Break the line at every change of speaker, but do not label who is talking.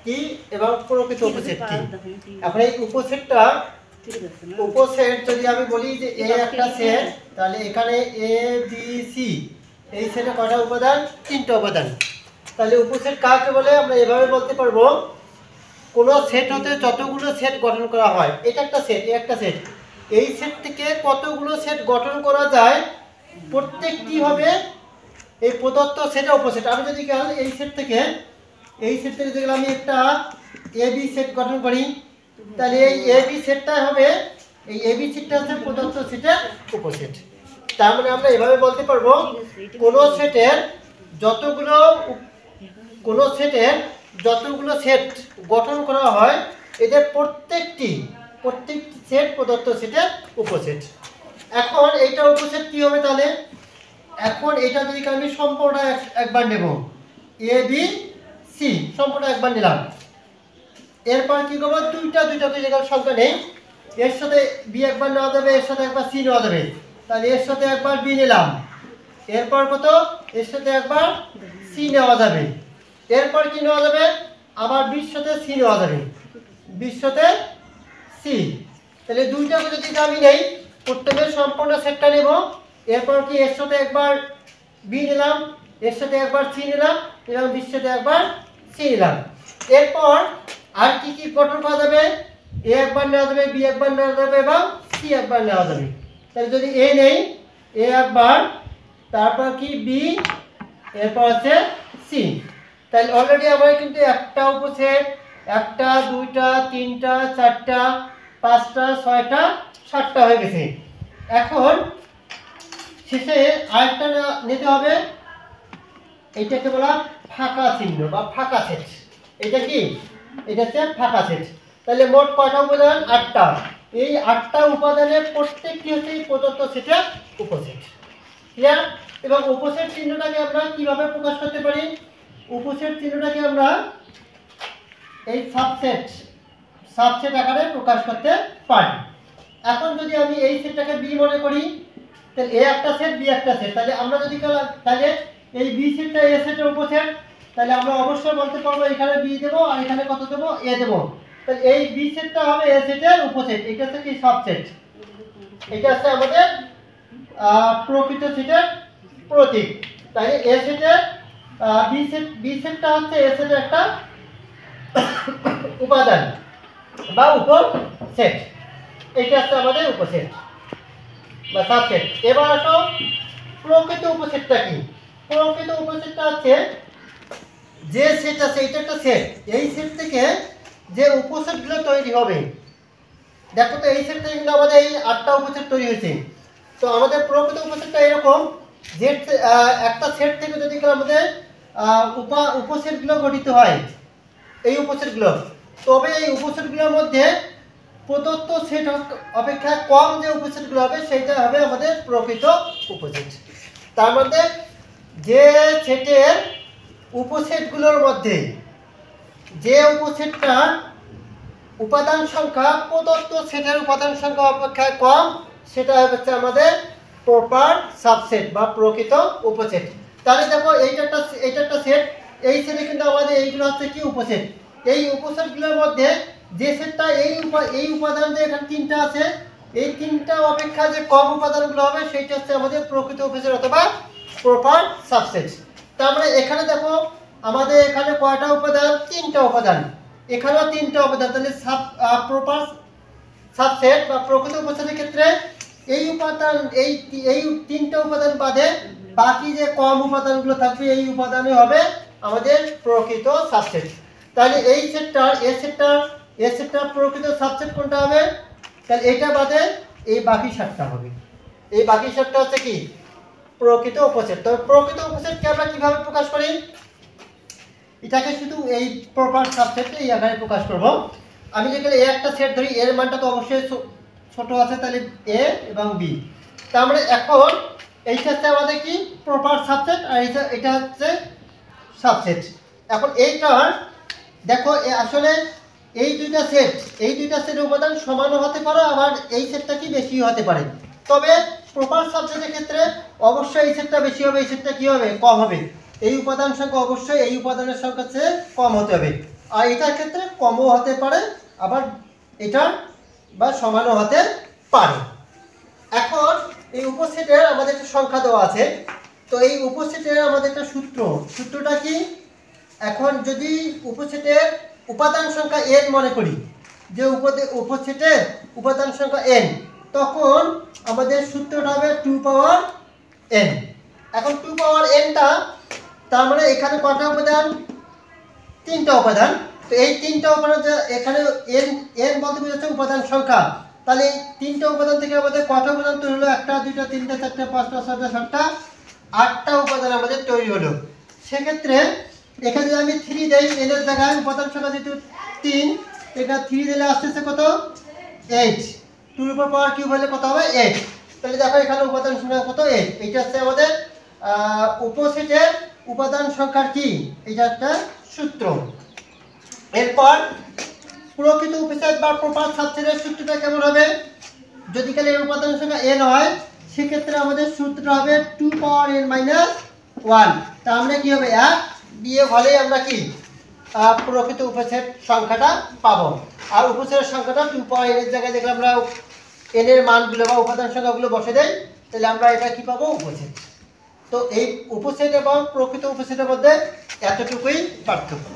কি এবং প্রকৃত উপসেট কি। এখন এই উপসেট যদি আমি বলি যে এ একটা সেট, তাহলে এখানে এ বি সি এই সেটে কয়টা উপাদান? 3টা উপাদান। তাহলে উপসেট কাকে বলে? আমরা এভাবে বলতে পারবো, কোন সেট হতে যতগুলো সেট গঠন করা হয়, এটা একটা সেট, একটা সেট, এই সেট থেকে কতগুলো সেট গঠন করা যায়, প্রত্যেকটি হবে এই প্রদত্ত সেটের উপসেট। আমি যদি এই সেট থেকে যদি আমি একটা এ বি সেট গঠন করি, তাহলে এই এ বি সেটটা হবে, এই এ বি সেটটা হচ্ছে প্রদত্ত সেটের উপসেট। তার মানে আমরা এভাবে বলতে পারবো, কোন সেটের যতগুলো সেট গঠন করা হয়, এদের প্রত্যেকটি সেট প্রদত্ত সেটের উপসেট। এখন এইটা উপসেট কি হবে? তাহলে এখন এটা যদি আমি সম্পূর্ণ একবার নেব, এ বি সি সম্পূর্ণ একবার নিলাম, এরপর কি করবো? দুইটা জায়গার সংখ্যা নেই, এর সাথে বি একবার নেওয়া যাবে, এর সাথে একবার সি নেওয়া যাবে, তাহলে এর সাথে একবার বি নিলাম, এরপর কত? এর সাথে একবার সি নেওয়া যাবে, এরপর কি নেওয়া যাবে? আবার বির সাথে সি নেওয়া যাবে, বির সাথে সি। তাহলে দুইটা যদি আমি নেই, প্রত্যেকের সম্পূর্ণ সেটটা নেব, এরপর কি এর সাথে একবার বি নিলাম, এর সাথে একবার সি নিলাম এবং বির সাথে একবার সি নিলাম। এরপর আর কি কি গঠন করা যাবে? এ একবার নেওয়া যাবে, বি একবার নেওয়া যাবে এবং সি একবার নেওয়া যাবে। তাহলে যদি এ নেই, এ একবার, তারপর কি বি, এরপর আছে সি। তাহলে অলরেডি আমার কিন্তু একটা উপসেট, একটা, দুইটা, তিনটা, চারটা, পাঁচটা, ছয়টা, সাতটা হয়ে গেছে। এখন শেষে আরেকটা নিতে হবে, এইটাকে বলা ফাঁকা চিহ্ন বা ফাঁকা সেট। এটা কি? এটা হচ্ছে ফাঁকা সেট। তাহলে মোট কয়টা উপাদান? 8টা। এই 8টা উপাদানের প্রত্যেকটি হচ্ছে এই প্রদত্ত সেটের উপসেট। ক্লিয়ার? এবং উপসেট চিহ্নটাকে আমরা কিভাবে প্রকাশ করতে পারি? উপসেট চিহ্নটাকে আমরা এই সাবসেট আকারে প্রকাশ করতে পারি। এখন যদি আমি এই সেটটাকে বি মনে করি, তাহলে এ একটা সেট, বি একটা সেট, তাহলে আমরা যদি তাহলে এই বি সেটটা এ সেটের উপসেট, তাহলে আমরা অবশ্যই বলতে পারবো এখানে বি দেবো আর এখানে কত দেবো? এ দেবো। তাহলে এই বি সেটটা হবে এ সেটের উপসেট, এটা হচ্ছে কি? সাবসেট। এটা হচ্ছে আমাদের প্রকৃত সেটের প্রতীক। তাহলে এ সেটের বি সেটটা হচ্ছে এ সেটের একটা উপাদান বা উপসেট। এটা হচ্ছে আমাদের উপসেট বা সাবসেট। এবার আসো প্রকৃত উপসেটটা কি? প্রকৃত উপসেটটা হচ্ছে যে সেট আছে, এটা একটা সেট, এই সেট থেকে যে উপসেটগুলো তৈরি হবে। দেখো তো, এই সেট থেকে কিন্তু আমাদের এই 8টা উপসেট তৈরি হয়েছে। তো আমাদের প্রকৃত উপসেটটা এরকম যে একটা সেট থেকে যদি আমাদের উপসেটগুলো গঠিত হয়, এই উপসেটগুলো, তবে এই উপসেটগুলোর মধ্যে প্রদত্ত সেট অপেক্ষা কম যে উপসেটগুলো হবে, সেটা হবে আমাদের প্রকৃত উপসেট। তার মধ্যে যে সেটের উপসেটগুলোর মধ্যে যে উপসেটটা উপাদান সংখ্যা প্রদত্ত সেটের উপাদান সংখ্যা অপেক্ষা কম, সেটা হচ্ছে আমাদের প্রপার সাবসেট বা প্রকৃত উপসেট। তাহলে দেখো, এইটা একটা সেট, এই সেটে কিন্তু আমাদের এইগুলো হচ্ছে কি? উপসেট। এই উপসেটগুলোর মধ্যে যে সেটটা এই উপাদান যে এখানে 3টা আছে, এই 3টা অপেক্ষা যে কম উপাদানগুলো হবে, সেইটা হচ্ছে আমাদের প্রকৃত উপসেট অথবা প্রপার সাবসেট। তার মানে এখানে দেখো, আমাদের এখানে কয়টা উপাদান? 3টা উপাদান, এখানেও 3টা উপাদান। তাহলে প্রপার সাবসেট বা প্রকৃত উপসেটের ক্ষেত্রে এই উপাদান, এই 3টা উপাদান বাদে বাকি যে কম উপাদানগুলো থাকবে, এই উপাদানই হবে আমাদের প্রকৃত সাবসেট। তাহলে এই সেটটার প্রকৃত সাবসেট কোনটা হবে? তাহলে এটা বাদে এই বাকি 7টা হবে। এই বাকি 7টা হচ্ছে কি? প্রকৃত উপসেট। তবে প্রকৃত উপসেটকে আমরা কিভাবে প্রকাশ করি? এটাকে শুধু এই প্রপার সাবসেটে এই আকারে প্রকাশ করব। আমি যেখানে এ একটা সেট ধরি, এর মানটা তো অবশ্যই ছোট আছে, তাহলে এ এবং বি। তার মানে এখন এইটা হচ্ছে আমাদের কি? প্রপার সাবসেট, আর এটা হচ্ছে সাবসেট। এখন এইটা দেখো, আসলে এই দুইটা সেটের উপাদান সমানও হতে পারে, আবার এই সেটটা কি বেশি হতে পারে। তবে প্রপার সাবসেটের ক্ষেত্রে অবশ্যই এই সেটটা বেশি হবে, এই সেটটা কি হবে? কম হবে। এই উপাদান সংখ্যা অবশ্যই এই উপাদানের সংখ্যা চেয়ে কম হতে হবে। আর এটার ক্ষেত্রে কমও হতে পারে, আবার এটার বা সমানও হতে পারে। এখন এই উপসেটের আমাদের একটা সংখ্যা দেওয়া আছে, তো এই উপসেটের আমাদের একটা সূত্রটা কি, এখন যদি উপসেটের উপাদান সংখ্যা n মনে করি, যে উপসেটের উপাদান সংখ্যা n, তখন আমাদের সূত্রটা হবে 2 পাওয়ার n। এখন 2 পাওয়ার nটা তার মানে এখানে কয়টা উপাদান, 3টা উপাদান। তো এই 3টা উপাদান এখানে n বলতে বোঝাচ্ছে উপাদান সংখ্যা, তাহলে এই 3টা উপাদান থেকে আমাদের কয়টা উপাদান তৈরি হলো, 1টা 2টা 3টা 4টা 5টা 6টা 7টা 8টা উপাদান আমাদের তৈরি হলো। সেক্ষেত্রে এখানে যদি আমি 3 দেই, n এর জায়গায় উপাদান সংখ্যা যেহেতু 3, এটা 3 দিলে আসতেছে কত, 8, 2 এর উপর পাওয়ার কিউব হলে কত হবে 8। তাহলে দেখো এখানে উপাদান সংখ্যা কত, 8। এইটা হচ্ছে আমাদের উপসেটের উপাদান সংখ্যার কি, এটা একটা সূত্র। এরপর প্রকৃত উপসেট বা প্রপার সাবসেটের সূত্রটা কেমন হবে, যদি কালে এর উপাদান সংখ্যা n হয়, সেক্ষেত্রে আমাদের সূত্রটা হবে 2 পাওয়ার n মাইনাস 1। তার মানে কি হবে, 1 দিয়ে হলে আমরা কি প্রকৃত উপসেট সংখ্যাটা পাবো। আর উপসেটের সংখ্যাটা 2 পাওয়ার n এর জায়গায় দেখলে আমরা n এর মানগুলো বা উপাদান সংখ্যাগুলো বসে দেই, তাহলে আমরা এটা কি পাবো, উপসেট। তো এই উপসেট এবং প্রকৃত উপসেটের মধ্যে এতটুকুই পার্থক্য।